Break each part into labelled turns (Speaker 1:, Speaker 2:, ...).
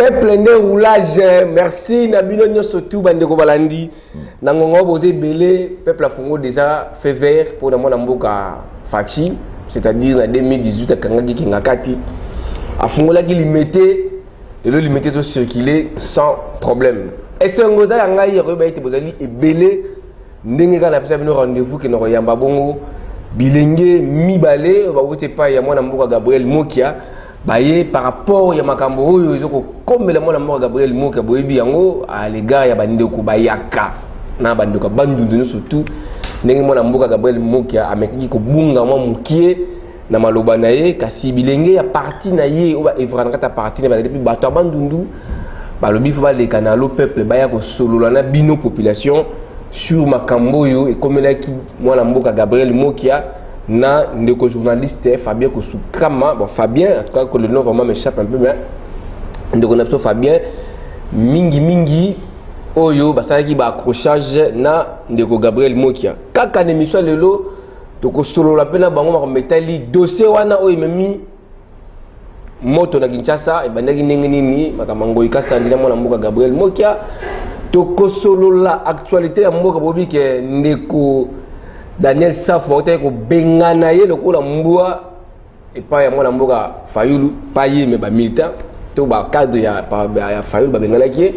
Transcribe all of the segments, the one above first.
Speaker 1: peuple ne roulage merci Nabino nyonso tout bande ko balandi nangongo bosé belé peuple afongo déjà fait vert pour na mboka Fachi c'est-à-dire en 2018 kangaki kingakati afongola ki limité et le limité to circuler sans problème et ce ngoza yanga yeba été bozali et belé ndenge kana pesa bino rendez-vous que no yamba bongo bilenge mibale ba wote pa ya mwana mboka Gabriel Mokia baye par rapport ya makambo oyo ezoko komela mwana mboka Gabriel Mokia boyebi yango a l'égard ya bandeko bayaka na bandeko bandundu surtout ndenge mwana mboka Gabriel Mokia ameki ko bunga mwa mukie na maloba na ye kasi bilenge ya parti na ye oba evra na parti na depuis bato bandundu balobi fa le canalo peuple baya ko solola na bino population sur makambo yo et comme là qui moi la mboka Gabriel Mokia na ndeko journaliste Fabien Kosukrama bon Fabien en tout cas que le nom vraiment m'échappe un peu mais ndeko na Fabien mingi oyo basalaki ba accrochage na ndeko Gabriel Mokia kaka émission lelo to ko solo la pena bango ma metali dossier wana oyo memi moto na Kinshasa e bandaki ndenge nini makamango ikasa ndina mwana mboka Gabriel Mokia toko solo la actualité ya mboka bobi ke ndeko Daniel Safo ko bengana ye lokola mbua et pas ya mwana mboka Fayulu paye me ba militant to ba cadre ya Fayulu ba bengana ki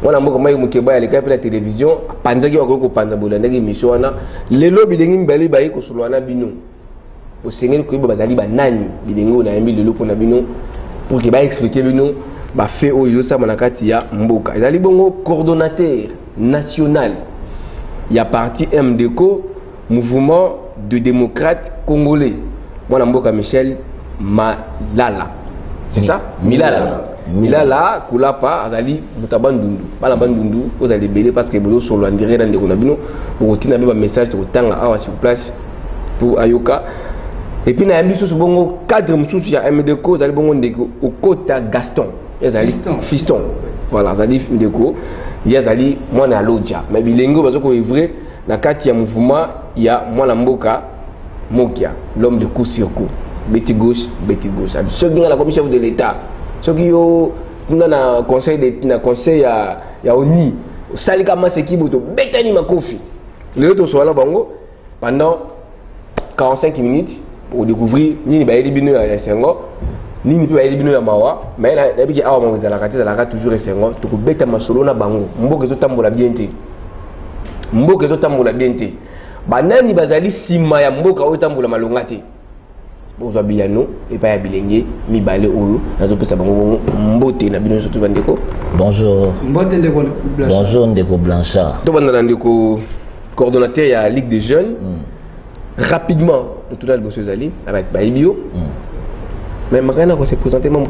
Speaker 1: mwana mboka mai mukeba ya leka la télévision panzaki ko panza bola ndenge émission wana lelo bidengi mbali ba ko solo wana bino o sengeli ko bazali ba nani bidengo na yembi lelo pona bino pour que ba expliquer bino ba fait oyo sa manakati ya mboka ezali bongo coordonnateur national ya parti MDCO mouvement de démocrates congolais mwana mboka Michel Malala c'est ça Milala kulapa azali mutabandundu bana bandundu ozali belé parce que bolo solo andire dans ndeko na bino bokotina be ba message to tanga awa sur place pour ayoka et puis na yambi sous bongo cadre mususu ya MDCO azali bongo ndeko okota Gaston yazali fiston voilà azali ndeko yazali mwana loja mais bilengo bazoko evrer na kati ya mouvement ya mwana mboka Mokia l'homme de coup sur coup beti gauche soki na commission de l'état soki yo na conseil ya ONU salika maseki boto betani makofi lelo to sola bango pendant 45 minutes pour découvrir nini ba yeli bino ya sengo nini pe ba yeli bino ya mawa mais na biki awa mo za la kati toujours sengo to ko beta masolo na bango mboka to tambola bien te banani bazali sima ya mboka oyo tambola malonga te boza bilano et pas ya bilenge mibale oyo nazo pesa bango mbote na bino surtout bandeko
Speaker 2: bonjour
Speaker 1: mbote ndeko Blanchard
Speaker 2: bonjour ndeko Blanchard
Speaker 1: to banda ndeko coordonnateur ya Ligue des jeunes rapidement tout dans le bosso zali avec baibio mais makana ko se présenter mon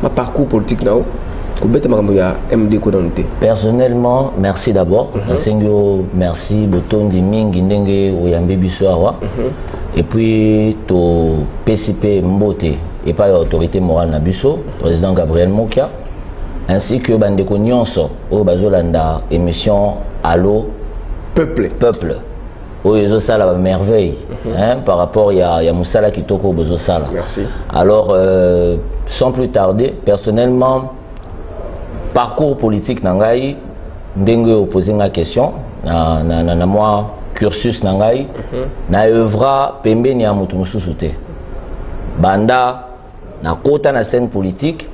Speaker 1: ma parcours politique nao
Speaker 2: personnellement merci d'abord merci botondi mingi ndenge oyambe biso awa et puis to PCP mbote et pas autorité morale na biso président Gabriel Mokia ainsi que bandeko nyonso o bazolanda émission Allo
Speaker 1: peuple
Speaker 2: oyo sala ba merveille par rapport ya musala kitoko bozo sala.
Speaker 1: Merci.
Speaker 2: Alors sans plus tarder personnellement parcours politique nangai ndenge opposé la question na moi cursus nangai na œuvra pembeni ya mutu mususu te banda na kota na scène politique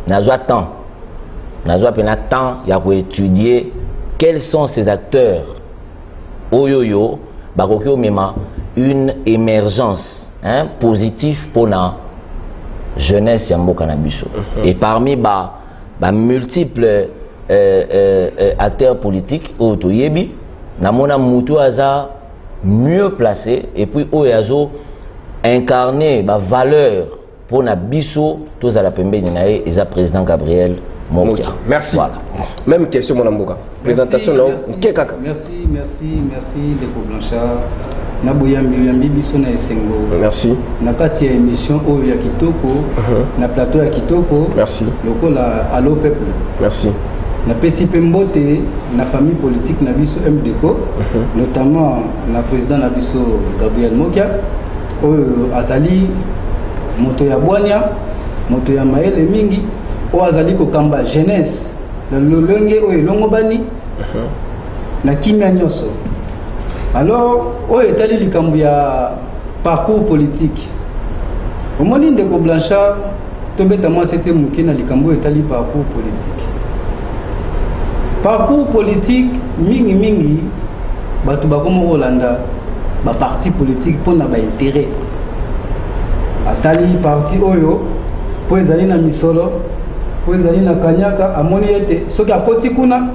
Speaker 2: nazwa temps ya ko étudier quels sont ces acteurs oyoyo bakoki omema une émergence positive pour la jeunesse ya mboka na biso et parmi multiples acteurs politiques autoyebi namona mutu aza mieux placé et puis oyazo incarner valeur pour na biso tous à la pembeni na ye eza président Gabriel Mokia.
Speaker 1: Merci.
Speaker 2: Voilà.
Speaker 1: Même question mon amboka. Présentation là.
Speaker 3: Merci Ndeko Blanchard. Naboyambi biso na esengo.
Speaker 1: Merci.
Speaker 3: Na kati ya émission oyo ya kitoko, na plateau ya kitoko.
Speaker 1: Merci.
Speaker 3: Lokola Allo Peuple.
Speaker 1: Merci.
Speaker 3: Na PCP mbote na famille politique na biso MDCO, notamment na président na biso Gabriel Mokia, oyo azali moto ya bwanya, moto ya maele mingi. Oazali Kokamba jeunesse, le Lolenge ou Longobani, na Kimia Nyoso. Alors, où est-il likambu ya parcours politique? Au moment de Blanchard, tobetama c'était mukina likambu etali parcours politique. Parcours politique mingi batu bakomo Rolanda ba parti politique pour na ba intérêt. Atali parti oyo po ezali na misolo, po ezali na kanyaka amoni ete soki akoti kuna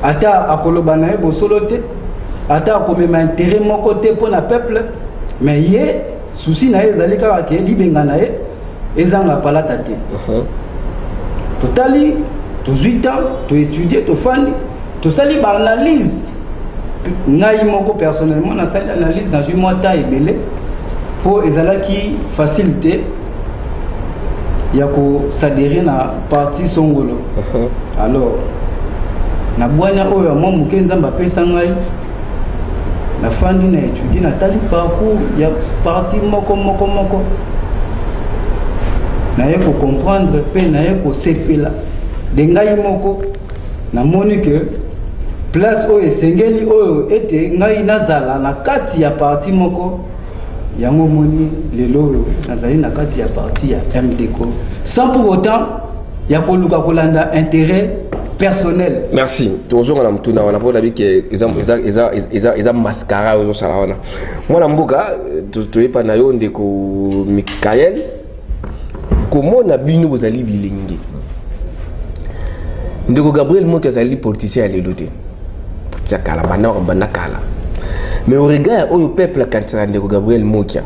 Speaker 3: ata akoloba na ye bosolo te, ata akomema intérêt moko te pour na peuple, mais ye souci na ye ezali kaka ke libenga na ye ezanga palata te. Totali to 8 ans, to étudier, to fandi, to sali ba analyse. Ngai moko personnellement na sali analyse dans une mois ta ebele pour ezalaki facilité ya ko s'adhérer na parti Songolo. Alors na bwanya oyo ya mwa muke nzamba pesa ngai na fandi na étudier na tali parcours ya parti moko na ye ko comprendre pe na ye ko sepela de ngai moko na moni que place oyo esengeli oyo ete ngai nazala na kati ya parti moko yango moni lelo oyo nazali na kati ya parti ya MDCO sans pour autant ya koluka kolanda intérêt personnel.
Speaker 1: Merci. Toujours on a mutuna on a pas d'avis que ils mascara aux salana. Moi na mbuka tu pas na yo ndeko Mikael. Comment na bino bozali bilingi? Ndeko Gabriel Mokia azali politicien à l'éloté. C'est kala bana kala. Mais au regard au peuple quand Ndeko Gabriel Mokia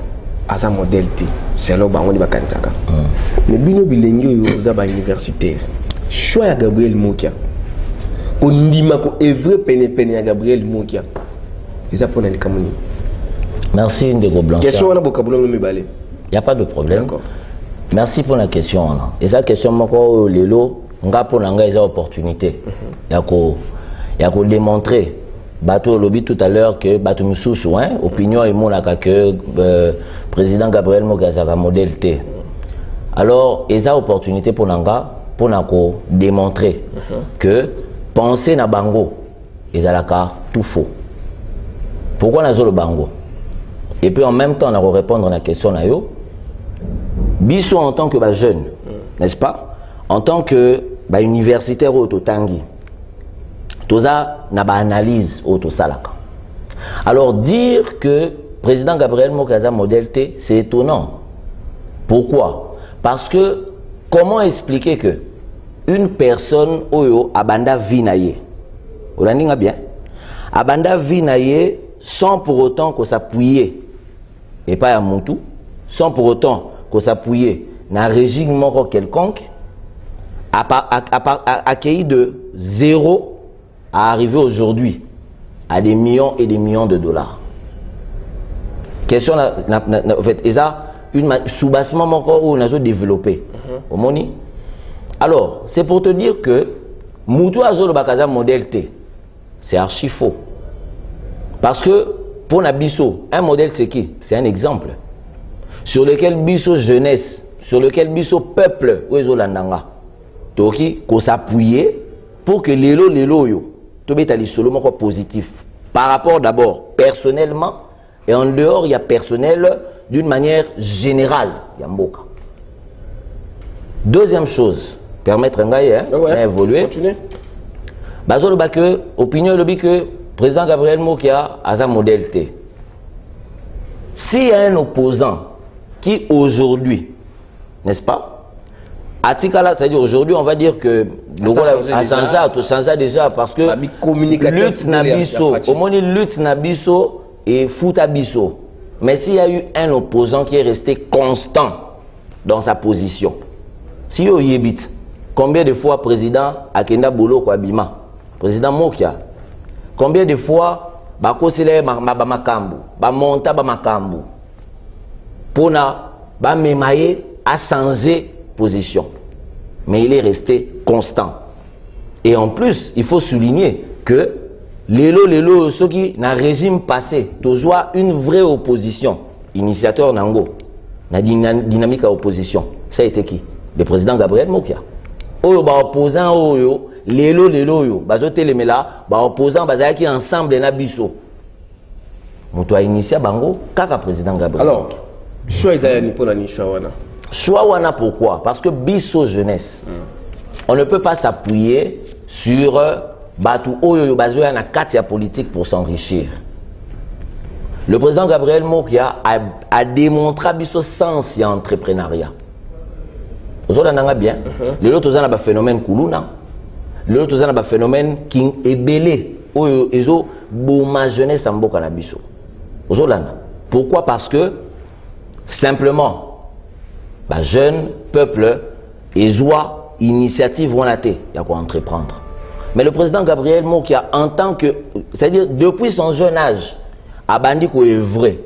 Speaker 1: à sa modèle T, c'est là bango di bakantaka. Mais bino bilingi yo za ba universitaire. Choix ya Gabriel Mokia. Ondima ko evre pene ya Gabriel Mokia. Ils pour na likamoni.
Speaker 2: Merci Ndeko Blanchard.
Speaker 1: Question na vocabulaire me balé.
Speaker 2: Il y a pas de problème. D'accord. Merci pour la question. Et ça question moko lelo nga pour nga eza opportunité. Ya ko démontrer bateau lobby tout à l'heure que bateau mususu opinion et mon que président Gabriel Mokia va modèle T. Alors eza opportunité pour nga pour ko démontrer que penser na bango ezalaka tout faux. Pourquoi na zo le bango? Et puis en même temps on a répondre à la question na yo. Biso en tant que jeune, n'est-ce pas? En tant que universitaire au Tangi, toza na ba analyse au Salaka. Alors dire que président Gabriel Mokia modèle T, c'est étonnant. Pourquoi? Parce que comment expliquer que une personne oyo abanda vinaye, olandinga bien, abanda vinaye sans pour autant que s'appuyer et pas à Moutou, sans pour autant que s'appuyer dans un régime quelconque, accueilli de zéro à arriver aujourd'hui à des millions et des millions de dollars. Question en fait, il y a une sous-bassement encore où on a développé. Au moni. Alors, c'est pour te dire que Moutou Azolo Bakaza modèle T, c'est archi faux. Parce que pour Nabiso, un modèle c'est qui? C'est un exemple. Sur lequel Biso jeunesse, sur lequel Biso peuple, Oezolandanga, Toki, qu'on s'appuyer pour que l'élo yo, Tobetali seulement positif. Par rapport d'abord personnellement, et en dehors, il y a personnel d'une manière générale. Il y a Mboka. Deuxième chose, permettre d'évoluer. Bazolo Bake, opinion lobby que président Gabriel Mokia a un modèle T. S'il y a un opposant qui aujourd'hui, n'est-ce pas, Atikala, c'est-à-dire aujourd'hui, on va dire que le rôle a changé déjà parce que lutte nabiso, au moins lutte nabiso et foot abiso. Mais s'il y a eu un opposant qui est resté constant dans sa position, si yo yebit, combien de fois président Akenda Bolo Kwabima, président Mokia, combien de fois bakosele makambu, ba monta ba makambu, pona ba memaye a changé position, mais il est resté constant. Et en plus, il faut souligner que l'élo, ceux qui n'a régime passé, toujours une vraie opposition, initiateur Nango, la dynamique à opposition, ça a été qui? le président Gabriel Mokia. Oyo ba opposant oyo lelo yo bazo telemela ba opposant bazaki ensemble na biso. Moto a initié bango kaka président Gabriel.
Speaker 1: Alors, choix ezali pour ni choix wana.
Speaker 2: Choix wana pourquoi? Parce que biso jeunesse. On ne peut pas s'appuyer sur batu oyo bazoya na kati ya politique pour s'enrichir. Le président Gabriel Mokia a démontré biso sens ya entrepreneuriat. Vous avez bien. Les autres ont un phénomène kuluna. Les autres ont un phénomène qui est belé. Ils ont ma jeunesse en boka na biso. Vous avez pourquoi? Parce que simplement, jeune peuple, ils ont initiative ou il y a quoi entreprendre. Mais le président Gabriel Mokia, en tant que, c'est-à-dire depuis son jeune âge, a bandi ko œuvrer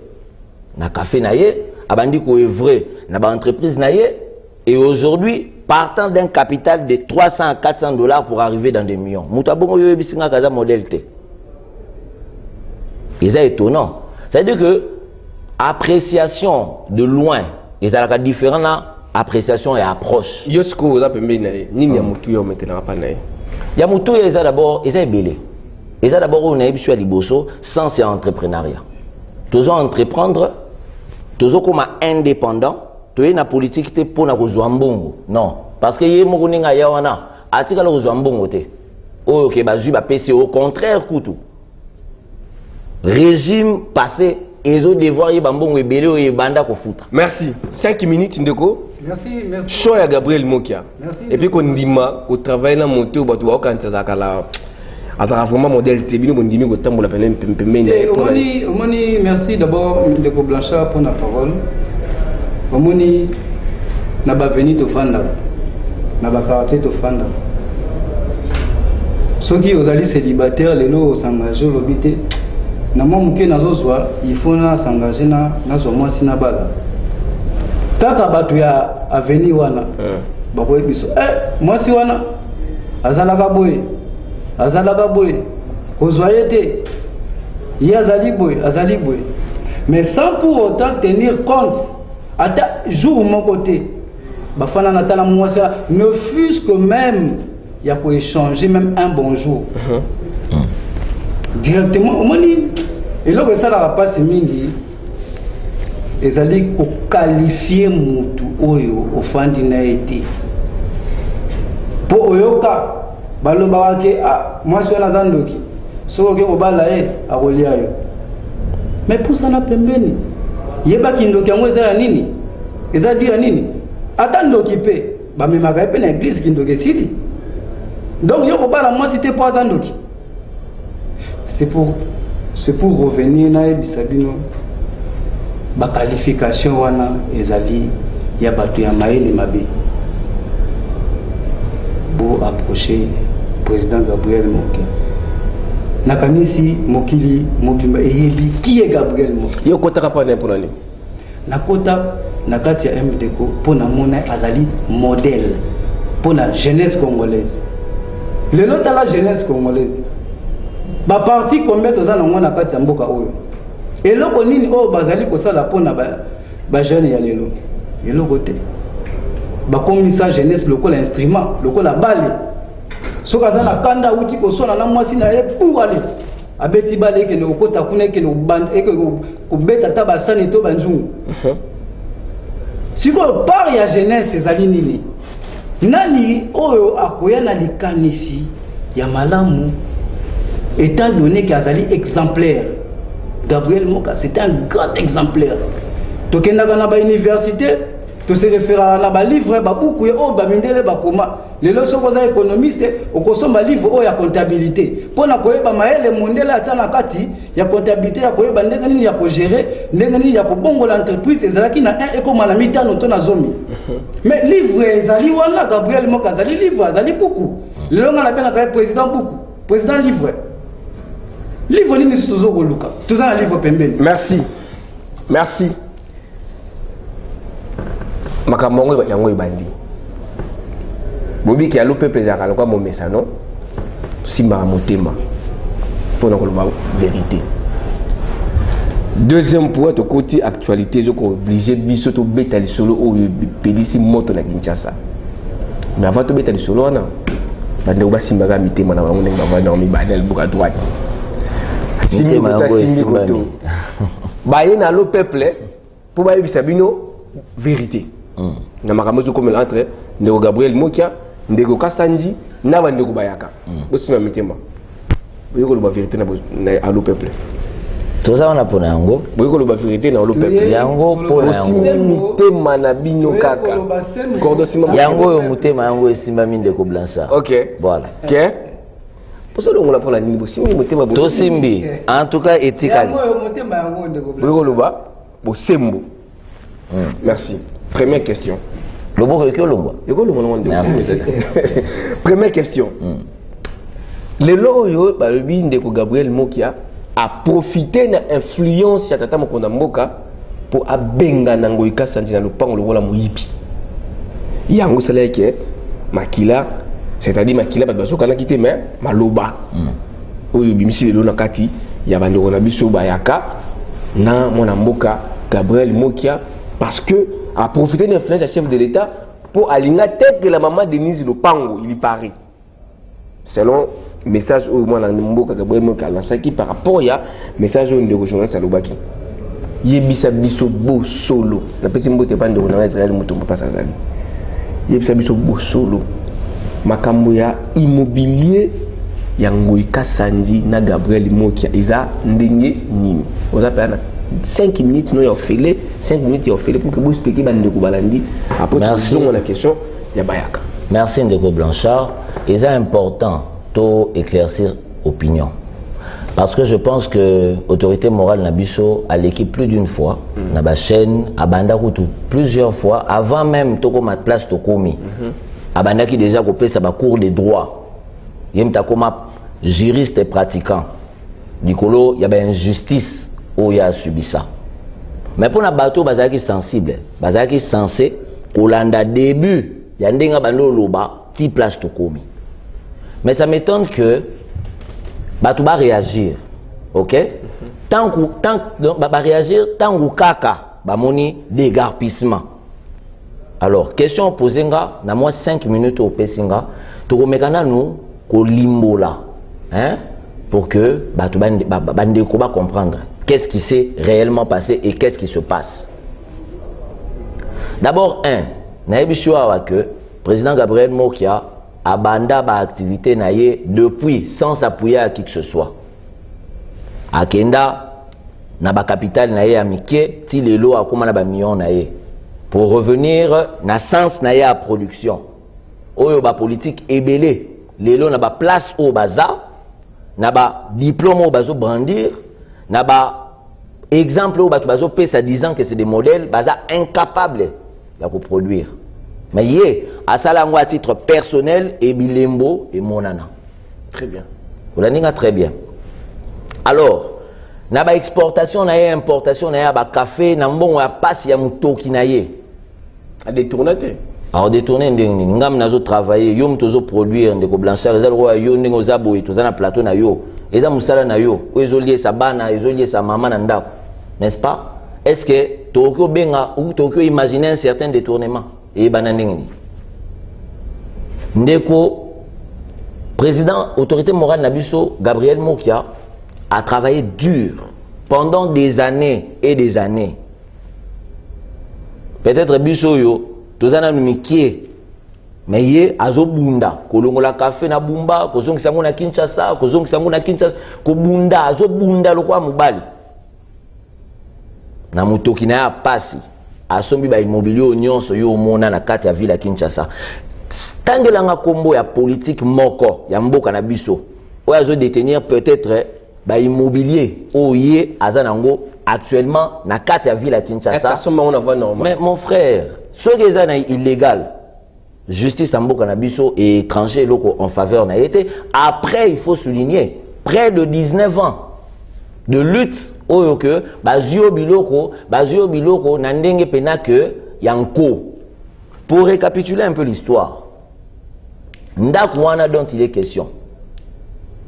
Speaker 2: na café naie, a bandi ko œuvrer na ba entreprise naie. Et aujourd'hui, partant d'un capital de 300 à 400 $ pour arriver dans des millions. Moutabongo yo bisinga kaza modèle T. C'est étonnant. C'est-à-dire que appréciation de loin, ils ont différent là, appréciation et approche.
Speaker 1: Yosko vous avez mis ni ya mutu yo maintenant pas nae.
Speaker 2: Ya mutu ils ont d'abord ils ont belé. Ils ont d'abord on a biso liboso sans c'est entrepreneuriat. Toujours entreprendre, toujours comme indépendant. Tu es na politique te pour na kozwa mbongo. Non, parce que yé moko ninga ya wana atika lo kozwa mbongo te. Oyo ke bazui ba PC au contraire kutu. Régime passé ezo devoir yé mbongo ebele o yebanda ko futa.
Speaker 1: Merci. 5 minutes ndeko.
Speaker 3: Merci, merci.
Speaker 1: Choix ya Gabriel Mokia.
Speaker 3: Merci.
Speaker 1: Et puis qu'on ndima ko travailler na moto batu ba okanta zakala. Atara vraiment modèle te bino bondimi ko tambola pene pembe.
Speaker 3: Omoni, merci d'abord ndeko Blanchard pour la parole. Omoni na ba veni to fanda na ba quartier to fanda soki ozali célibataire lelo s'engager lobité na mo muke nazozwa il faut na s'engager na zo mwasi na bala kaka batu ya avenir wana ba ko biso mwasi wana azalaka boye kozwaye te ye azali boye mais sans pour autant tenir compte ata jour mon côté bafana natala mwasa ne fût-ce que même il y a pour échanger même un bonjour directement au moni et là que ça la passe mingi ezali ko qualifier mutu oyo ofandi na été po oyoka baloba wake mwasi wana zandoki so ke obala akolia yo mais pour ça na pembeni yeba kindoki yango eza ya nini eza dû ya nini ata ndoki pe bamemaka pe na église kindoki esili donc yo kobala mwasi te po aza ndoki c'est pour revenir na yebisa bino baqualification wana ezali ya bato ya mayele mabe bo approcher président Gabriel Mokia nakanisi mokili mobimba eyebi qui est Gabriel Mokia
Speaker 1: yo kota pa na pour nani
Speaker 3: nakota nakati ya MDCO pour na mona azali modèle pour la jeunesse congolaise lelo tala jeunesse congolaise ba parti combien toza na mona nakati ya mboka oyo eloko nini oyo bazali kosala pour na ba jeune ya lelo eloko te ba komisa jeunesse lokola instrument lokola bale soka za na kanda uti kosona na mwasi na ye pour aller abeti bale ke no kota kuna ke no band e ko beta tabasani to banzungu siko par ya jeunesse ezali nini nani oyo akoya na likanisi ya malamu étant donné qu'azali exemplaire Gabriel Mokia c'est un grand exemplaire tokendaka na ba université to se référer na ba livre ba buku ya o ba mindele ba koma lelo soko za économiste okosomba livre o ya comptabilité pona koyeba maele mondela atana kati ya comptabilité ya koyeba ndenge nini ya ko gérer ndenge nini ya ko bongola entreprise ezalaki na un ekoma na mitano to na zomi mais livre ezali wana Gabriel Mokia azali livre azali buku lelo ngana benga ka président buku président livre nini tuzo koluka tuza na livre pembeni.
Speaker 1: Merci makambo yango ibandi bobi ki alo peuple za kala kwa momesa non simba motema pour na koloba vérité. Deuxième point to côté actualité je ko obligé biso to beta lisolo o pelisi moto na Kinshasa mais avant de mettre le solo on a bande ba simbaga mitema na bango ndenge ba dormi banel buka droite mitema yango esimbami baye na lo peuple pour ba yebisa bino vérité na makambo to comme entre ndeko Gabriel Mokia ndeko Kasanji na ba ndeko bayaka bosima mitema boyeko lo ba vérité na lo peuple
Speaker 2: tout ça on a pona yango
Speaker 1: boyeko lo ba vérité na lo peuple
Speaker 2: yango pona yango
Speaker 1: mitema na bino kaka kordo sima
Speaker 2: yango yo mutema yango esimbami ndeko Blanchard.
Speaker 1: OK
Speaker 2: voilà
Speaker 1: OK poso longola pour la nini bosimbi mutema
Speaker 2: to simbi en tout cas éthiquement
Speaker 3: yango yo mutema yango ndeko Blanchard
Speaker 1: boyeko lo ba bosembo. Merci. Première question.
Speaker 2: Le bon que l'on
Speaker 1: Première question. Le loyo balobi ndeko Gabriel Mokia a profité de l'influence ya tata Mokonda Mboka pour abenga nango Kasanji na lupango lokola moyipi. Yango sala ke makila, c'est-à-dire makila ba basoka na kité mais maloba. Oyo bimisi le na kati ya bandeko na biso bayaka na mona Mboka Gabriel Mokia parce que a profité de l'influence du chef de l'État pour aligner tête que la maman Denise Lopango, il y paraît. Selon le message au moins dans Mboka Gabriel Mokia lancé par rapport à message au de journaliste Alobaki. Yebisa biso bo solo. La personne mbote pas de Israël moto pas ça zali. Yebisa biso bo solo. Makambo ya immobilier ya Ngoi Kasanji na Gabriel Mokia iza ndenge nini. Oza pena 5 minutes nous y a fait 5 minutes y a fait pour que vous expliquiez Bandeko Balandi après la question ya Bayaka.
Speaker 2: Merci Ndeko Blanchard. Et c'est important d'éclaircir opinion. Parce que je pense que l'autorité morale Nabiso a l'équipe plus d'une fois, na ba chaîne à Bandakutu plusieurs fois avant même toko ma place tokomi. A Bandaki déjà copé ça ba cours de droit. Yem takoma juriste et pratiquant. Nicolo y a ben injustice où il a subi ça. Mais pour la bateau bazaki sensible, bazaki censé Olanda début, il y a ndenga bando loba ti place tokomi. Mais ça m'étonne que bateau va réagir. OK? Tant va réagir tant que kaka ba moni dégarpissement. Alors, question posée nga na moi 5 minutes au pesinga, to komekana nous ko limbola. Hein? Pour que bateau bande ko ba comprendre. Qu'est-ce qui s'est réellement passé et qu'est-ce qui se passe. D'abord, que le président Gabriel Mokia a banda ba activité naie depuis sans s'appuyer à qui que ce soit. A Kenda, na ba capitale naie à Miké, ti lelo a kuma na ba million naie. Pour revenir na sens naie à production. Oyo ba politique ebele, lelo na ba place au baza, na ba diplôme au bazo brandir. Naba exemple où bazo pesa disant que c'est des modèles baza incapables de reproduire. Mais yé à salango à titre personnel et bilembo et monana.
Speaker 1: Très bien.
Speaker 2: Vous l'avez très bien. Alors, naba exportation na importation na ba café na mbongo ya passe ya mutoki na ye.
Speaker 1: A détourner.
Speaker 2: Alors détourner ndenge ngam nazo travailler yo mtozo produire ndeko Blanchard ezalo ko yo ndenge ozabo et tozana plateau na yo. Eza musala na yo, ezolié sa bana, ezolié sa maman na ndako. N'est-ce pas? Est-ce que Tokyo benga ou Tokyo imaginer un certain détournement et bananengni? Ndeko président autorité morale Nabiso Gabriel Mokia a travaillé dur pendant des années et des années. Peut-être biso yo tozana numikie. Mais yé azobunda kolongola café na bumba kozongisa ngo na Kinshasa kozongisa ngo na Kinshasa ko bunda azobunda lokwa mobali na mutoki na ya pasi asombi ba immobilier nyonso yo mona na kati ya ville ya Kinshasa tangelanga kombo ya politique moko ya mboka na biso oyo azo détenir peut-être ba immobilier oye azanango actuellement na kati ya ville ya Kinshasa. Mais mon frère ce qui est illégal justice en Mboka Nabiso et étranger locaux en faveur n'a été. Après, il faut souligner, près de 19 ans de lutte au que Bazio Biloko Nandenge Pena que Yanko. Pour récapituler un peu l'histoire, Ndakwana dont il est question.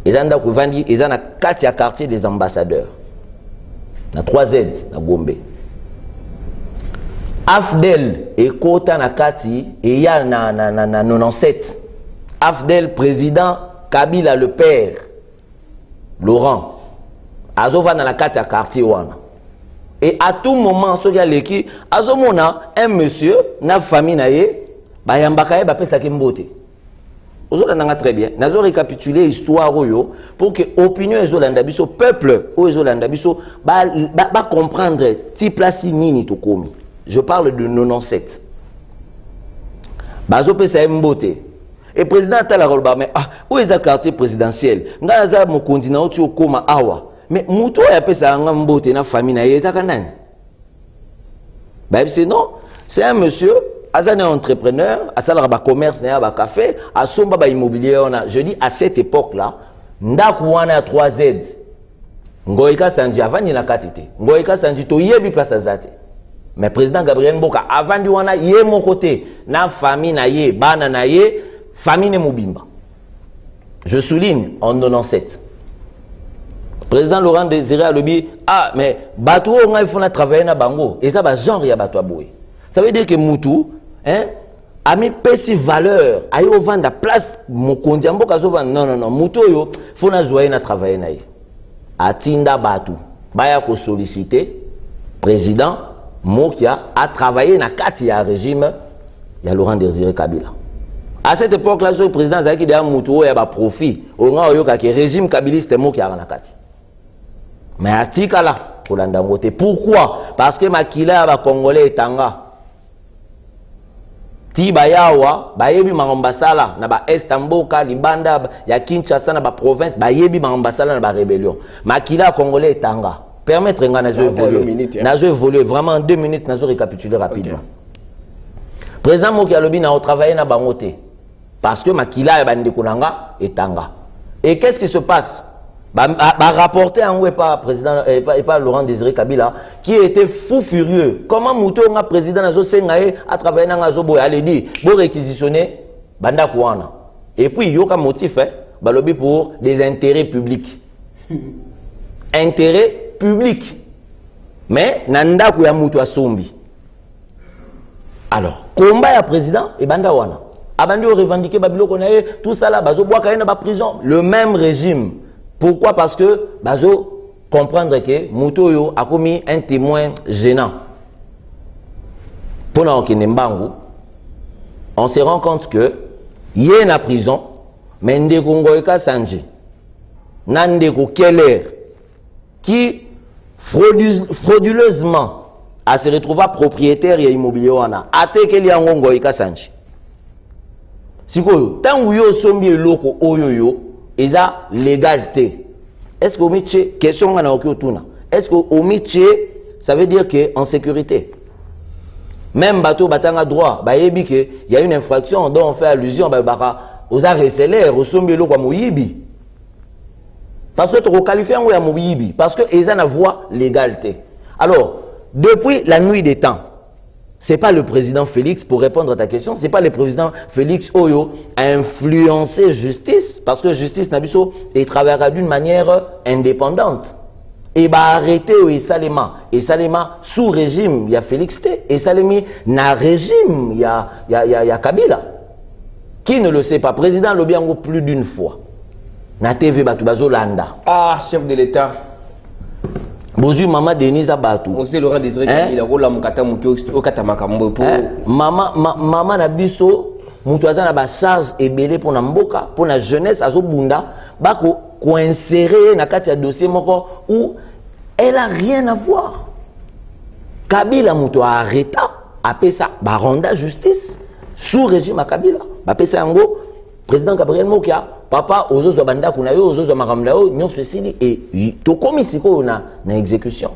Speaker 2: Ils ont vendu, ils ont 4 quartiers des ambassadeurs. Na 3Z na Gombe. Afdel et Kota Nakati et ya na 97. Afdel président, Kabila le père, Laurent. Azova na Nakati à quartier wana. Et à tout moment, ce gars leki, azomona un monsieur na famille na ye, ba yambaka ba pesa kimbote. Ozolanda très bien. Nazo récapituler histoire oyo pour que opinion ezolanda biso peuple o ezolanda biso ba comprendre ti place nini to komi. Je parle de 97. Bazo pesa mbote. Et président Tala Rolba mais où est le quartier présidentiel? Ngaza mo continent tu okoma awa. Mais muto ya pesa nga mbote na famille na yeza kanani. Bah c'est non, c'est un monsieur Azane entrepreneur, à salar ba commerce na ba café, à somba ba immobilier on a. Je dis à cette époque là, ndaku wana 3Z. Ngoika Sanji avant ni na katite. Ngoika Sanji to yebi place azate. Mais président Gabriel Mboka avant di wana yé mon côté, na famille na yé, bana na yé, famille ne mobimba. Je souligne en 97. Président Laurent Désiré Alobi, mais bateau on a faut travailler na bango et ça ba genre ya bateau boy. Ça veut dire que Moutou a mis pesi valeur a yo vendre place mon kondiambo kazo non Moutou yo faut na joyer na travailler na ye. Atinda bateau baya ko solliciter président Mokia a travaillé na kati ya régime ya Laurent Désiré Kabila. À cette époque là le président Zaki de Moutou ya ba profit o nga yo ka régime kabiliste Mokia na kati. Mais atika là pour l'andangote. Pourquoi? Parce que makila ba congolais etanga. Ti bayawa bayebi mangambasala na ba Estamboka libanda ya Kinshasa na ba province bayebi mangambasala na ba rébellion. Makila congolais etanga. Permettre nga nazo évoluer. Nazo évoluer vraiment en 2 minutes nazo récapituler rapidement. Okay. Président Mokia lobi na travailler na bangote parce que makila ya bandeko nanga etanga. Et qu'est-ce qui se passe? Rapporté en par président et pas Laurent Désiré Kabila qui était fou furieux. Comment Mouto nga président nazo sengaye à travailler na ngazo boy allez dit bo réquisitionner banda kwana. Et puis yoka motif balobi pour des intérêts publics. Intérêts publics. Mais nanda ku ya Mouto asombi. Alors, combat ya président et banda wana. Abandi o revendiquer babiloko na ye tout ça là bazo bois kayena ba prison, le même régime. Pourquoi? Parce que bazo comprendre que Moutoyo a commis un témoin gênant. Pendant qu'il Nembangu, on se rend compte que il est en prison, mais Ndeko Ngoïka Sanji, Nandeko Keller, qui frauduleusement a se retrouvé propriétaire et immobilier wana, ate keli yango Ngoïka Sanji. Sikoyo, tant yo sombi loko oyoyo, eza légalité. Est-ce qu'au métier, question on a est-ce qu'au métier, ça veut dire que en sécurité? Même bateau batanga droit, bah yebi que il y a une infraction dont on fait allusion bah aux arrêts célèbres, au sommet lo kwa moyibi. Parce que tu qualifies en moyibi, parce que ils ont la voie légalité. Alors, depuis la nuit des temps, c'est pas le président Félix, pour répondre à ta question, c'est pas le président Félix Oyo a influencé justice, parce que justice Nabiso il travaillera d'une manière indépendante. Et bah arrêter et Salema sous régime, il y a Félix T, et Salemi na régime, il y a Kabila. Qui ne le sait pas, président Lobiango plus d'une fois. Na TV Batubazo Landa.
Speaker 1: Ah, chef de l'État.
Speaker 2: Bonjour maman Denise Abatou.
Speaker 1: On sait Laurent Désiré Kabila rola mukata muki okata makambo pour
Speaker 2: maman na biso mutu aza na ba charge ebele pour na mboka pour na jeunesse azobunda bako ko insérer na kati ya dossier moko où elle a rien à voir. Kabila mutu a arrêté apesa ba ronda justice sous régime à Kabila. Ba pesa yango président Gabriel Mokia papa ozozo banda kuna yo ozozo makamla yo nyon ceci et to komisiko na exécution.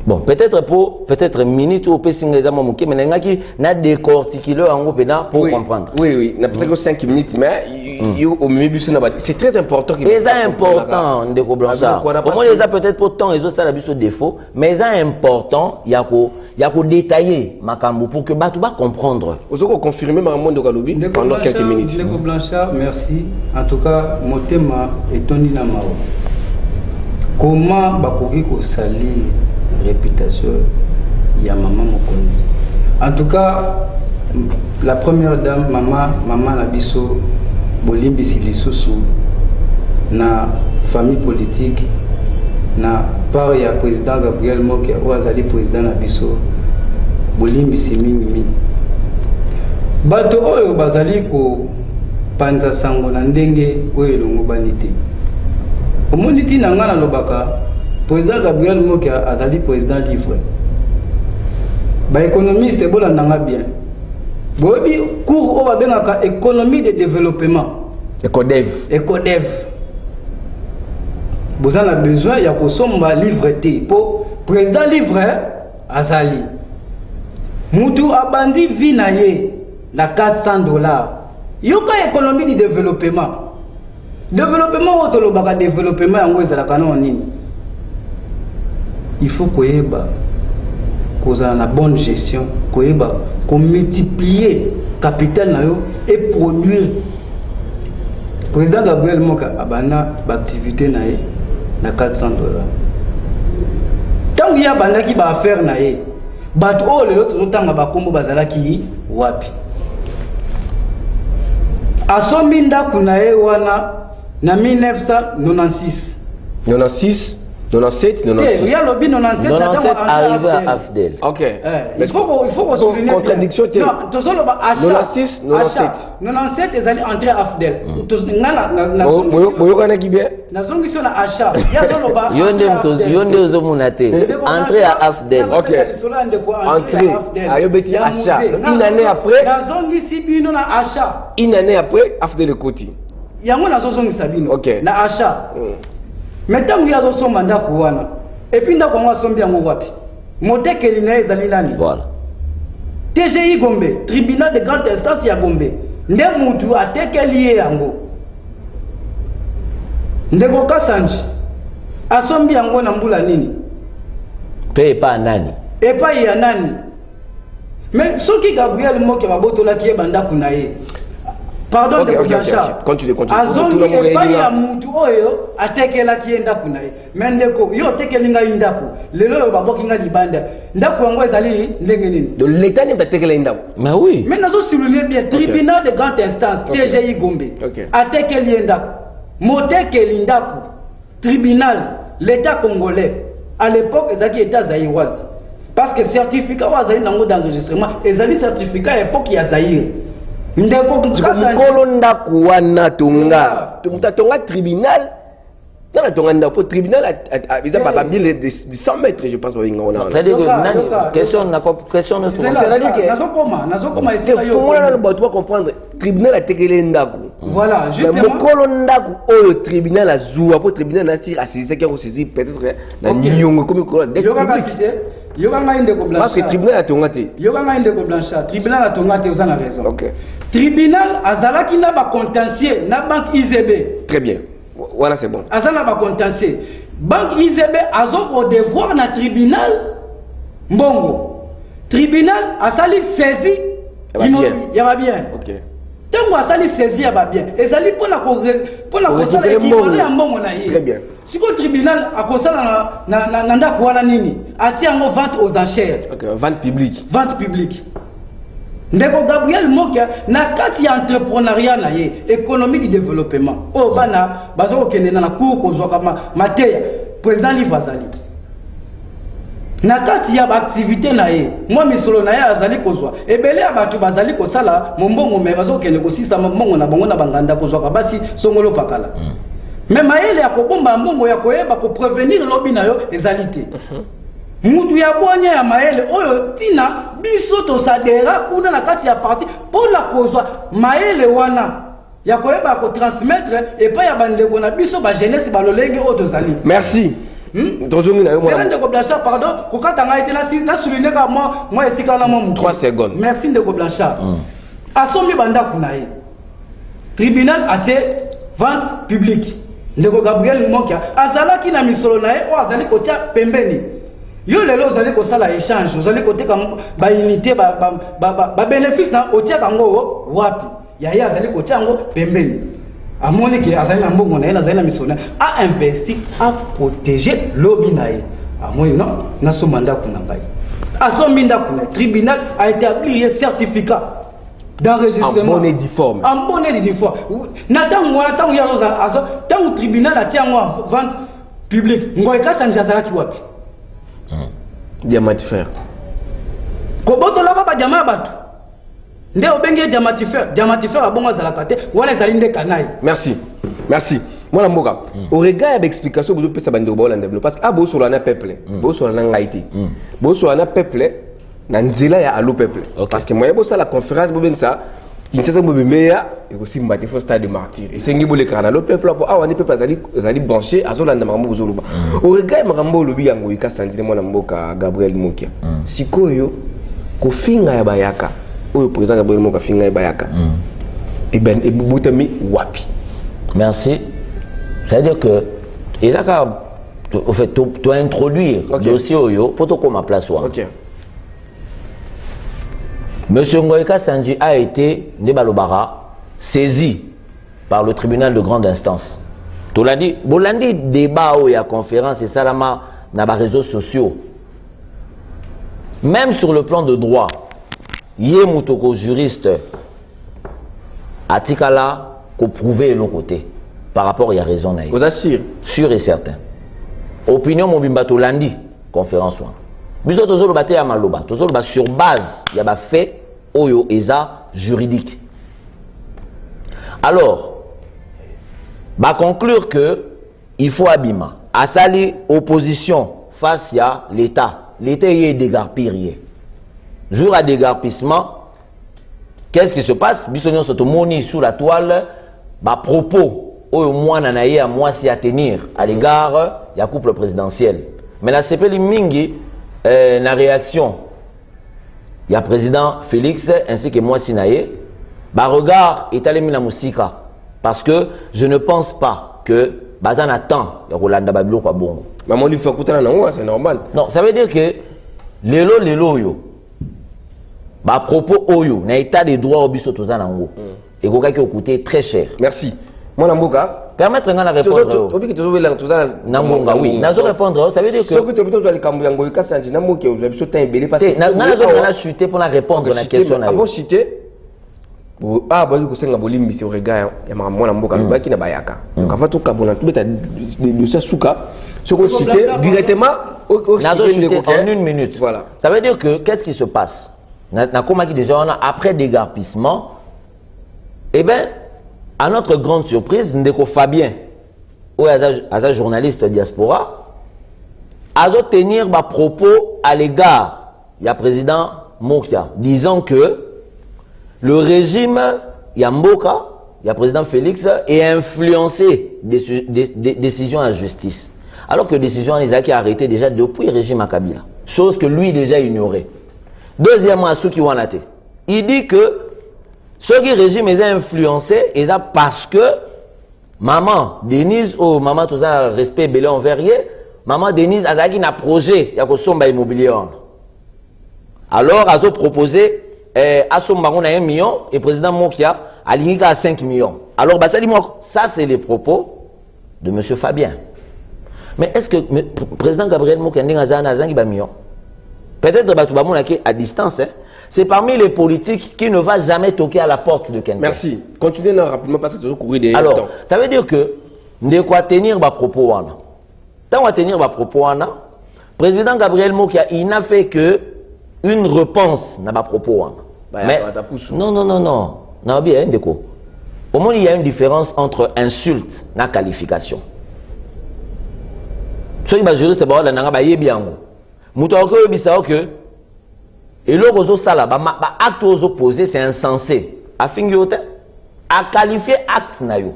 Speaker 2: Bon, peut-être minute ou pessinga za momuke mais ngaki na décortiquer en gros pour comprendre.
Speaker 1: Oui, na peut-être 5 minutes mais au milieu c'est très important que
Speaker 2: c'est important de Blanchard. Au moins les a peut-être pour temps ils ont ça la biso défaut mais c'est important il y a ko détailler makambo pour que batu ba comprendre.
Speaker 1: Ozoko confirmer makambo de Kalobi pendant quelques minutes.
Speaker 3: Ndeko Blanchard, merci. En tout cas, motema etoni na mao. Comment bakoki ko salir réputation ya maman mokonzi. En tout cas, la première dame, maman Nabiso, Bolimbi Silisusu, na famille politique, na part ya président Gabriel Mokia, ou azali président Nabiso, Bolimbi Simimi. Bato oyo bazali ko panza sango na ndenge oyo longo banité. Omoniti na ngana lobaka, président Gabriel Mokia azali président livre. Ba économiste bolanda bien. Bobi cours o ba bengaka économie de développement. Ecodev. Vous avez besoin ya kosomba livre T pour président livre azali. Mutu abandi vina ye na $400. Yoka économie de développement. Développement auto lobaka développement yango ezalaka na nini? Il faut koyeba kozala na bonne gestion, koyeba ko multiplier capital na yo et produire. Président Gabriel Moka abana activité na ye na $400. Tant ya bandaki ba affaire na ye, bato o lelo tozotanga bakombo bazalaki wapi? Asombi ndako na ye wana na 1996.
Speaker 1: 96, 97, 96.
Speaker 3: Il y a lobby 97
Speaker 2: arrivé à Afdel.
Speaker 1: Ok.
Speaker 3: Il faut qu'on souligne.
Speaker 1: Contradiction.
Speaker 3: Non, tout ça,
Speaker 1: 96, 97.
Speaker 3: 97, ils allaient entrer à Afdel.
Speaker 1: Moyokana qui bien?
Speaker 3: Nazongi sur la achat. Il y a solo ba.
Speaker 2: Yonde ozomunate. Entrer à Afdel.
Speaker 1: Ok. Entrer. Ayobeti achat. Une année après.
Speaker 3: Nazongi si bino na achat.
Speaker 1: Une année après, Afdel le Koti.
Speaker 3: Yango nazongi sabino.
Speaker 1: Ok.
Speaker 3: Na achat. Maintenant, il y a son mandat pour wana. Et puis, nous avons son bien au wapi. Motek et l'inaïs à l'inani.
Speaker 2: Voilà.
Speaker 3: TGI Gombe, tribunal de grande instance ya Gombe. Ndemoutou a teke lié yango. Ndego Kassanji. A son bien yango na mbula nini.
Speaker 2: Paye pas nani.
Speaker 3: Et pas ya nani. Mais ce qui Gabriel Moke va boto la qui est banda kunaye. Pardon,
Speaker 1: okay, continue.
Speaker 3: Azongi epai ya mutu oyo atekela kienda kunaye. Mendeko yo tekelinga indako. Lelo yo baboki nga libanda. Ndako yango ezali ndenge nini?
Speaker 1: De l'état n'est pas tekela indako.
Speaker 2: Mais oui.
Speaker 3: Mais nazo souligner bien tribunal de grande instance TGI Gombe. Atekeli indako. Motekeli indako. Tribunal l'état congolais à l'époque ezaki état zaïroise. Parce que certificat wazali nango d'enregistrement ezali certificat époque ya Zaïre.
Speaker 1: Mukolo ndako wana tonga tonga tribunal dans tonga ndako tribunal ils ont pas bien de 100 mètres je pense
Speaker 2: c'est-à-dire que question ne
Speaker 3: c'est-à-dire que nazokoma
Speaker 1: c'est faut na bato comprendre tribunal a tekele ndako
Speaker 3: voilà justement
Speaker 1: mukolo ndako oyo tribunal azua pour tribunal na sir assisé qui a saisi peut-être na nyongo comme ko
Speaker 3: Yokanga indeko Blanchard.
Speaker 1: Parce que tribunal a tongate.
Speaker 3: Yokanga indeko Blanchard. Tribunal a tongate, vous en avez raison.
Speaker 1: Ok.
Speaker 3: Tribunal azalaki na ba contentieux na banque IZB.
Speaker 1: Très bien. Voilà c'est bon.
Speaker 3: Azala ba contentieux. Banque IZB azo au devoir na tribunal mbongo. Tribunal asali saisi. Ya va bien.
Speaker 1: Ok.
Speaker 3: Tango asali saisi ya va bien. Ezali pona kosala équivalent ya mbongo na ye.
Speaker 1: Très bien.
Speaker 3: Si le tribunal a constat na ndako wana nini ati yango vente aux enchères.
Speaker 1: OK, vente publique.
Speaker 3: Vente publique. Ndeko Gabriel Mokia na kati ya entrepreneuriat na ye, économie du développement. O bana bazo kende na cour kozwa kama mateya président livre azali. Na kati ya activité na ye, moi misolo na ye azali kozwa. Ebele abatu bazali kosala mombongo me bazo kende kosisa mombongo na bango na banganda kozwa ka basi songolo pakala. Mais maele ya kobomba mbongo ya koyeba ko prévenir lobi na yo ezalité. Mutu ya bonya ya maele oyo tina biso to sadera kuna na kati ya parti pour la kozwa maele wana ya koyeba ko transmettre et pas ya bandeko na biso ba jeunesse ba lolenge o to zali.
Speaker 1: Merci. Tozongi na yo
Speaker 3: mwana. Ndeko Blanchard pardon ko katanga été na souligner ka moi esika na mo
Speaker 1: 3 secondes.
Speaker 3: Merci Ndeko Blanchard. Asomi banda kuna ye. Tribunal atie vente publique. Ndeko Gabriel Mokia azalaki na misolo na ye o azali kotia pembeni yo lelo ozali kosala échange ozali koteka ba unité ba bénéfice na otia kango wapi ya ye azali kotia ngo pembeni amoni ke azali na mbongo na ye azali na misolo a investi a protéger lobi na ye amoni non na so mandat kuna ngai À son le tribunal a établi un certificat d'enregistrement.
Speaker 1: En bonne et due forme.
Speaker 3: En bonne et due forme. Tant le tribunal a tient en vente publique. Ngoïka Sanjazara qui wapi.
Speaker 1: Diamantifère.
Speaker 3: Koboto lava ba diamant batu. Nde obenge diamantifère. Diamantifère a bon à la kate. Wana zalinde kanai.
Speaker 1: Merci. Merci. Moi, Mboka, au regard de l'explication, vous pouvez savoir parce que ah, vous sur un peuple, vous sur un Haïti, vous sur un peuple, Nanzela ya allo peuple. Parce que moi, je la conférence, vous avez ça, il s'est dit meilleur, et aussi battre au stade de martyr. Et c'est un canal, le peuple, ah, on est peuple, allez brancher, à Zola Namambo Zoluba. Au regard de Marambo Lobi Yango, il casse un disant moi Mboka Gabriel Mokia. Si Koyo, Kofinga ya Bayaka, ou le président Gabriel Moka Finga ya Bayaka, et ben, et Boutami Wapi.
Speaker 2: Merci. C'est-à-dire que, en fait, tu dois introduire le dossier pour que ma place soit.
Speaker 1: Ok.
Speaker 2: Monsieur Ngoïka Sandji a été, Nebalobara, saisi par le tribunal de grande instance. Tu l'as dit, Bolandi débat ou il y a conférence et ça dans les réseaux sociaux. Même sur le plan de droit, Yé Moutoko juriste, Atikala, qu'on prouvait de l'autre côté. Par rapport à la raison naïve.
Speaker 1: Vous assure.
Speaker 2: Sûr et certain. Opinion Mobimbato Landi, conférence. Nous sommes bâtis à Maloba. Nous sommes sur base, il y a des faits, oyo eza juridique. Alors, va conclure que il faut abîmer. À sali opposition face à l'État. L'État est dégarpillé. Jour à dégarpissement, qu'est-ce qui se passe? Bissonion se moni sous la toile, bah propos. Au moins nanaye à moi si à tenir à l'égard du couple présidentiel. Mais la CPL Mingi, la réaction, il y a le président Félix ainsi que moi si naye, bah regard est allé la musique parce que je ne pense pas que bazan attend le Rolanda Babilo quoi bon.
Speaker 1: Maman lui fait écouter la c'est normal.
Speaker 2: Non, ça veut dire que lelo yo, bah propos oyo, na état des droits au biso tozana ngo, et goka qui coûté très cher.
Speaker 1: Merci. Moi, Namboka,
Speaker 2: permettre de répondre. Oui, n'a répondre. Ça veut dire que. Je chuté pour la répondre à la question.
Speaker 1: Avant chuté, ah, bah, vous savez, Bolimbi, c'est au regard, il y a mon Namboka, qui n'a pas yaka. Donc, avant tout, Kabona, tout le Sasuka, ce qu'on chuté directement
Speaker 2: en une minute.
Speaker 1: Voilà.
Speaker 2: Ça veut dire que, qu'est-ce qui se passe? Après dégarpissement, eh bien, à notre grande surprise, Ndeko Fabien, ou à journaliste diaspora, a tenir ma propos à l'égard du président Mokia, disant que le régime Yamboka, le président Félix, est influencé des décisions en justice. Alors que les décisions les a arrêtées déjà depuis le régime Kabila. Chose que lui déjà ignorée. Deuxièmement, à ceux qui ont été, il dit que ce qui régime est influencé, et ça parce que maman Denise, oh maman tout ça respect belé envers elle, maman Denise a un projet, il y a que somba immobilier. Alors a proposé à somba on a 1 million et président Mokia a ligné à 5 millions. Alors bah ça c'est les propos de monsieur Fabien. Mais est-ce que le président Gabriel Mokia a un million? Peut-être que à distance, hein. C'est parmi les politiques qui ne va jamais toquer à la porte de quelqu'un.
Speaker 1: Merci. Continuez rapidement parce que c'est courir des
Speaker 2: alors,
Speaker 1: temps.
Speaker 2: Ça veut dire que nous devons tenir ma propos. Tant qu'on va tenir ma propos, le président Gabriel Mokia, il n'a fait que une réponse à ma propos. Mais non. Non, bien, au moins, il y a une différence entre insulte et qualification. Ce qui est juriste, c'est bien. Que et le réseau sala, acte aux opposés, c'est insensé. A qualifier acte na yo.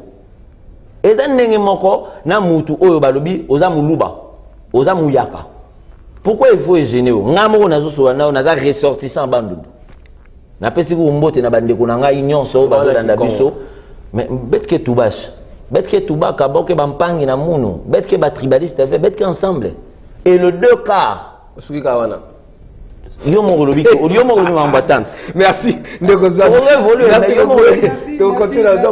Speaker 2: Et dans n'engue moko na mutu oyo balobi oza muluba, oza muyaka. Pourquoi il faut gêner o? Ngamo na zo so na za ressortissant bandu. Na pesi ko mbote na bande ko na nga nyonso ba na biso. Mais betke tubash. Betke tubaka boke bampangi na munu. Betke ba tribaliste fait betke ensemble. Et le deux quarts Yo mo lobi m'embattante.
Speaker 1: Merci. Ndeko zo. Donc continue dans ça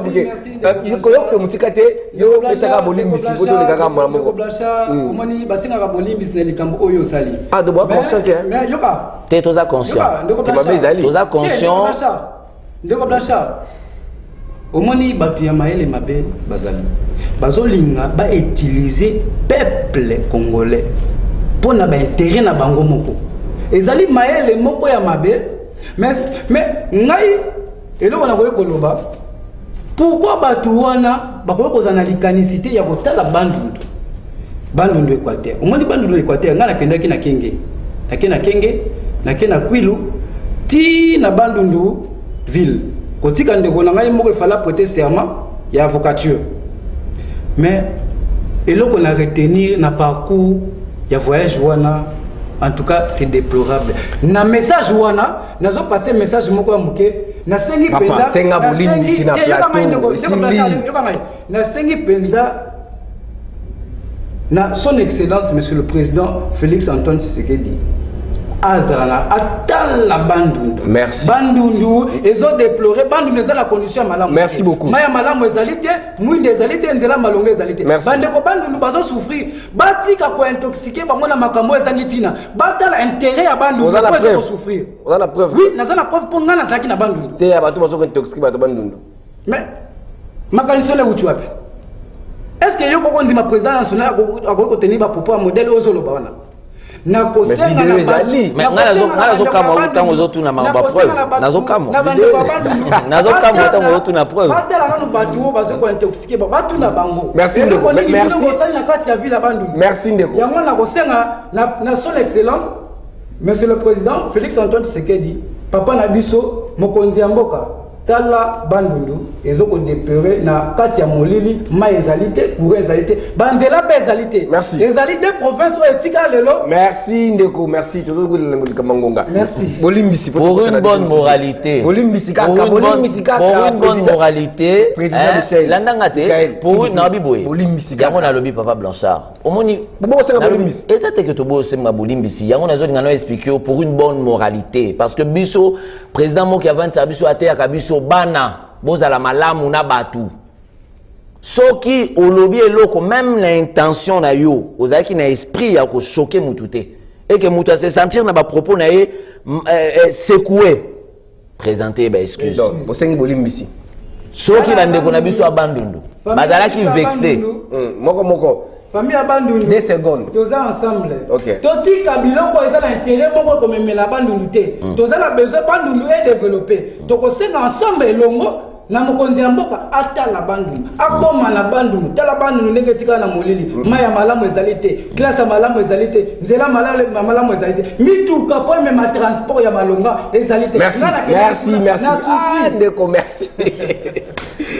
Speaker 1: parce que ko yo musika te yo pesaka bolimbi si boto le kaka mama ko.
Speaker 3: Omoni basinga ka bolimbi na likambo oyo sali.
Speaker 1: Ah de bois conscient que.
Speaker 3: Mais yoka.
Speaker 2: T'es toza conscient. Toza conscient.
Speaker 3: Ndeko Blanchard. Omoni batu ya maele mabe bazali. Bazolinga ba utiliser peuple congolais pour na ba intérêt na bango moko. Ezali maele moko ya mabe mais ngai eloko na koye koloba pourquoi batu wana bakoye kozana likanisité ya kotala bandundu Équateur. Omoni bandundu Équateur nga nakendaki na kenge na Kwilu ti na bandundu ville kotika ndeko na ngai moko fala prêter serment ya avocature mais eloko na retenir na parcours ya voyage wana. En tout cas, c'est déplorable. Na message wana, nazo passer message moko ya muke, na sengi penda,
Speaker 1: senga bolimbi sina plateau.
Speaker 3: Na sengi penda na son excellence monsieur le président Félix Antoine Tshisekedi. Azala atala bandundu.
Speaker 1: Merci.
Speaker 3: Bandundu ezo déplorer bandundu eza la condition ya malamu.
Speaker 1: Merci beaucoup.
Speaker 3: Maya malamu ezalité, mwinde ezalité, nzela malonga ezalité. Bandeko bandundu bazo souffrir, batika ko intoxiquer bango na makambo ezangi tina. Batala intérêt ya bandundu ko souffrir.
Speaker 1: On a la preuve.
Speaker 3: Oui, naza la preuve pour ngana taki na bandundu.
Speaker 1: Te ya bato bazo ko intoxiquer bato bandundu.
Speaker 3: Mais makalisole utu wapi? Est-ce que yoko konzi ma président national ko tenir ba propos modèle ozolo bawana? Na kosenga na
Speaker 2: bazali mais nazo kama utango zotu na mamba preuve nazo kama utango zotu na preuve
Speaker 3: batela na batu bazo ko intoxiquer batu na bango.
Speaker 1: Merci ndeko.
Speaker 3: Merci na kati ya ville bandu.
Speaker 1: Merci ndeko.
Speaker 3: Yango na kosenga na son excellence monsieur le président Félix Antoine Tshisekedi papa na biso mokonzi ya mboka tala bandundu ezoko dépeurer na kati ya molili ma ezalité pour ezalité banzela pe ezalité.
Speaker 1: Merci.
Speaker 3: Ezalité province o etika lelo.
Speaker 1: Merci ndeko, merci toujours ko lengo likamanga.
Speaker 3: Merci.
Speaker 2: Bolimbisi pour une bonne moralité.
Speaker 1: Bolimbisi kaka,
Speaker 2: pour une bonne moralité. Landanga te pour une nabiboye.
Speaker 1: Bolimbisi
Speaker 2: yango na lobi papa Blanchard. Omoni
Speaker 1: bo senga bolimbisi.
Speaker 2: Ezate que to bo senga bolimbisi. Yango nazo ngano expliquer pour une bonne moralité parce que biso président mo qui avant ça biso ate ya kabiso bana bozala malamu na batu soki olobi eloko même l'intention na yo ozaki na esprit ya ko choquer mutu te et que mutu se sentir na ba propos na ye secoué présenter ba excuse
Speaker 1: bo sengi bolimbisi
Speaker 2: soki bandeko na biso abandundu bazalaki vexé
Speaker 1: moko
Speaker 3: famille abandundu
Speaker 1: 2 secondes
Speaker 3: toza ensemble.
Speaker 1: OK.
Speaker 3: Totika biloko ezala intérêt moko ko memela bandundu te. Toza na besoin bandundu et développer. Tokosenga ensemble elongo na mokonzi ya mboka atala bandundu. Akoma na bandundu. Tala bandundu ndenge tika na molili. Maya malamu ezalité, classe malamu ezalité, nzela malamu ezalité. Mituka po même transport ya malonga ezalité.
Speaker 1: Merci. Ndeko merci.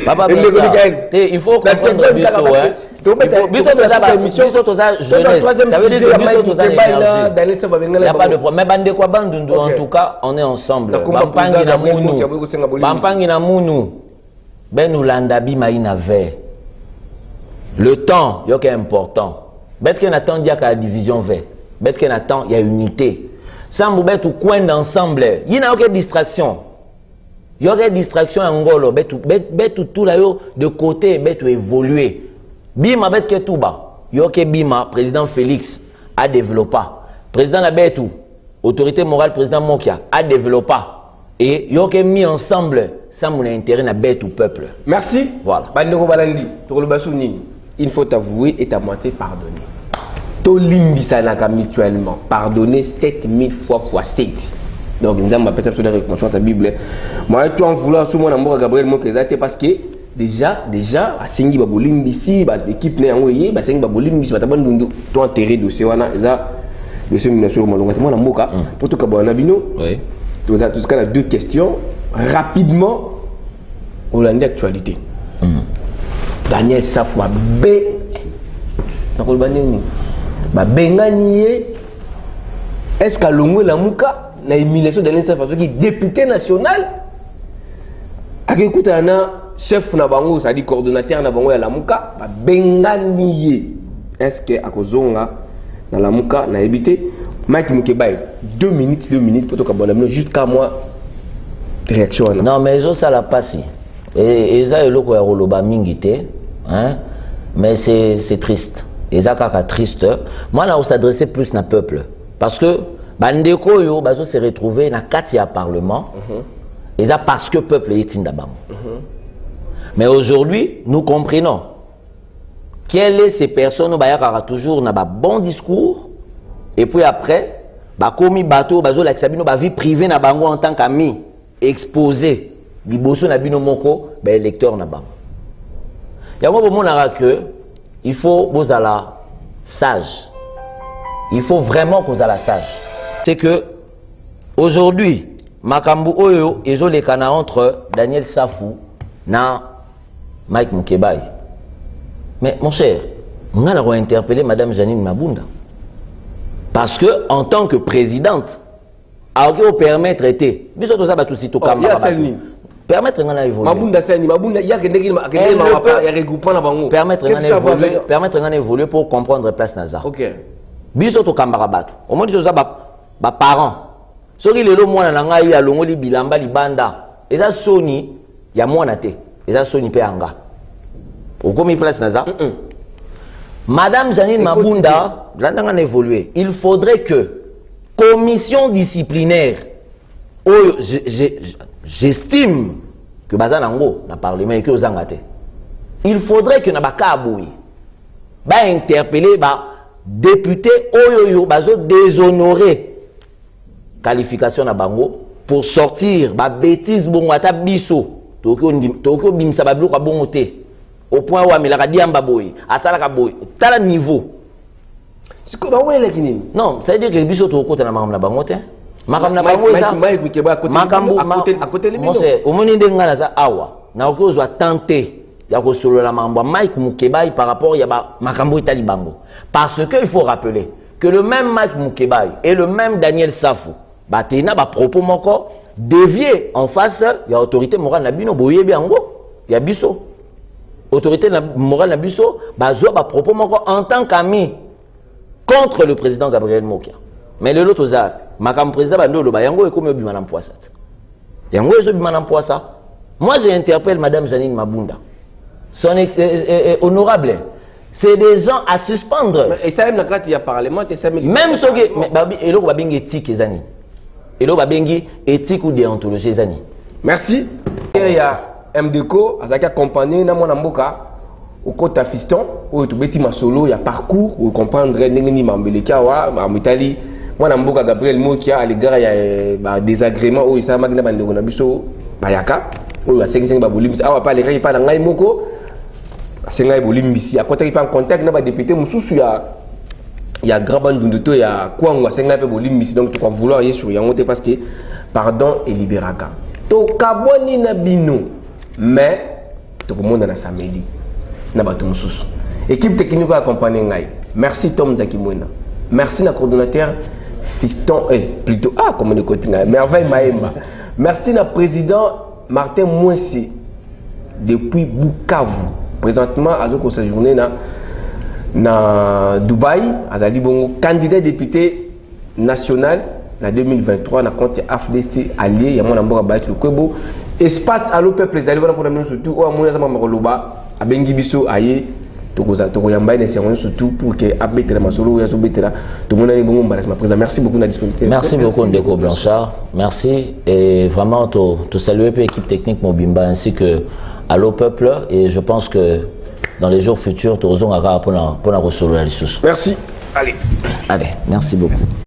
Speaker 2: Papa il faut comprendre biso hein. Biso toza jeunesse. Ça veut dire que biso toza énergie. Il n'y a pas de problème. Mais bande kwa bandundu en tout cas, on est ensemble. Bampangi na munu. Ben ulanda bima ina ver. Le temps, il y a important. Bet que n'attend il y a la division ver. Bet que n'attend il y a unité. Sans boubet ou coin ensemble. Il n'y a aucune distraction. Il y aurait distraction en ngolo. Bet tout là de côté, bet évoluer. Bima bet que tout bas. Yoke Bima, président Félix, a développé. Président Labetou, autorité morale, président Mokia, a développé. Et yoke mis ensemble, ça mon intérêt na bête ou peuple.
Speaker 1: Merci.
Speaker 2: Voilà.
Speaker 1: Bandeko Balandi, il faut avouer et à moitié pardonner. Tolimbisa naka mutuellement. Pardonner 7000 fois x 7. Donc nous avons appelé ça sur la Bible. Moi, tu en vouloir sur mon amour Gabriel Mokezate parce que déjà à Sengi Babolimbisi, l'équipe n'est envoyée, Sengi Babolimbisi, Batabandundu, tout enterré de Sewana, ça, de ce ministère Malonga, moi Namoka, tout au Kabana Bino. Oui. Tout ce cas, deux questions. Rapidement, on a une actualité. Daniel Safwa B. Est-ce qu'à l'ongwe la mouka, la émulation de Daniel Safwa, qui est député national, à qui écoute un chef Nabango, ça dit coordonnateur Nabango à la mouka, Benganie. Est-ce qu'à Kozonga, dans la mouka, n'a évité? Mike Moukebaye, 2 minutes pour te jusqu'à moi. Réaction.
Speaker 2: Non, mais ça la passe. Et ça, il y a un mingité. Mais c'est triste. Et ça, c'est triste. Moi, là, on s'adressait plus au peuple. Parce que, Bandeko, yo, se retrouvé dans 4 parlement. Et ça, parce que le peuple est d'abord. Mais aujourd'hui, nous comprenons. Quelles sont ces personnes qui ont toujours un bon discours. Et puis après, comme bateau, la vie privée en tant qu'ami, exposé, liboso na bino moko, électeur na bango. Yango bomonaka que il faut vous la sage. Il faut vraiment que vous la sage. C'est que aujourd'hui, makambu oyo ezolekana entre Daniel Safou na Mike Moukebaye. Mais mon cher, on a interpellé Madame Janine Mabunda. Parce que en tant que présidente, alors qu'on permet de traiter, permettre d'en évoluer. Permettre d'en évoluer pour comprendre la place Naza. Ok. Biso to kambarabatu. Au moins, ils ont parents. Ceux qui les lois n'anga y a l'ongoli bilamba libanda. Et ça Sony, y a moins naté. Et ça Sony peanga. Au comme place Naza. Madame Janine Mabunda, j'en ai évolué. Il faudrait que commission disciplinaire, j'estime que Bazanango n'a parlé, mais que aux Angate. Il faudrait que Nabaka Aboui interpeller député Oyoyo Bazo déshonoré qualification na bango pour sortir bêtise bongata biso tokyo bimsa bablu ka bongote au point où amelaka diamba boy asalaka boy tala niveau. Non, ça veut dire que les bisots au côté de la bango makam na bango au moni de ngana za awa na okozwa tenter ya ko solo la mambo Mike Moukebaye par rapport ya makambo itali bango parce que il faut rappeler que le même Mike Moukebaye et le même Daniel Safou batena ba propos moko dévié en face ya autorité morale na bino boye biango ya biso autorité morale na biso bazwa ba propos moko en tant qu'ami contre le président Gabriel Mokia. Mais le l'autre zak, makam président bandolo ba yango ekomi obima na poisa. Yango ezobima na poisa. Moi j'interpelle madame Janine Mabunda. Son honorable, c'est des gens à suspendre.
Speaker 1: Et ça même quand il y a parlement,
Speaker 2: même ce que mais babi elo ba bengi éthique ezani. Elo ba bengi éthique ou déontologie ezani.
Speaker 1: Merci. Il y a MDCO azaki accompagné na mona mboka. Au côté fiston, où tu bêtis ma solo, il y a parcours, où comprendre n'engeni mambelekawa, m'itali, moi n'amboka Gabriel Mokia à l'égard il y a désagrément où il s'est magna bande on a biso bayaka, où il y a 5 babolimbis, ah pas les gars il parle ngai moko, c'est ngai bolimbisi, à côté il pas en contact n'a pas député, mususu il y a grand bande de tout, il y a quoi on va 5 peu bolimbisi, donc tu vas vouloir y sur yangote parce que pardon et libéraka. To kaboni na bino, mais tout le monde a samedi. Équipe technique va accompagner Ngaï. Merci Tom Zakimwena. Merci la coordonnateur Fiston plutôt comme on écoute Merveille Maemba. Merci le président Martin Mouessi depuis Bukavu. Présentement à cette journée na Dubaï, Azali Bongo candidat député national en 2023 na compte AFDC allié il y a mon amour à battre le Kwebo. Espace à l'eau peuple les alliés pour nous surtout au moins ça m'a makoloba abengi biso aye tokoza tokoyamba ne séance surtout pour que abetela masolo ya so betela tout monde bongo mbalasi ma président. Merci beaucoup de la disponibilité.
Speaker 2: Merci beaucoup Ndeko Blanchard. Merci et vraiment te saluer puis équipe technique Mobimba ainsi que Allo Peuple et je pense que dans les jours futurs tu aura pour la resolo la lisusu.
Speaker 1: Merci. Allez,
Speaker 2: merci beaucoup.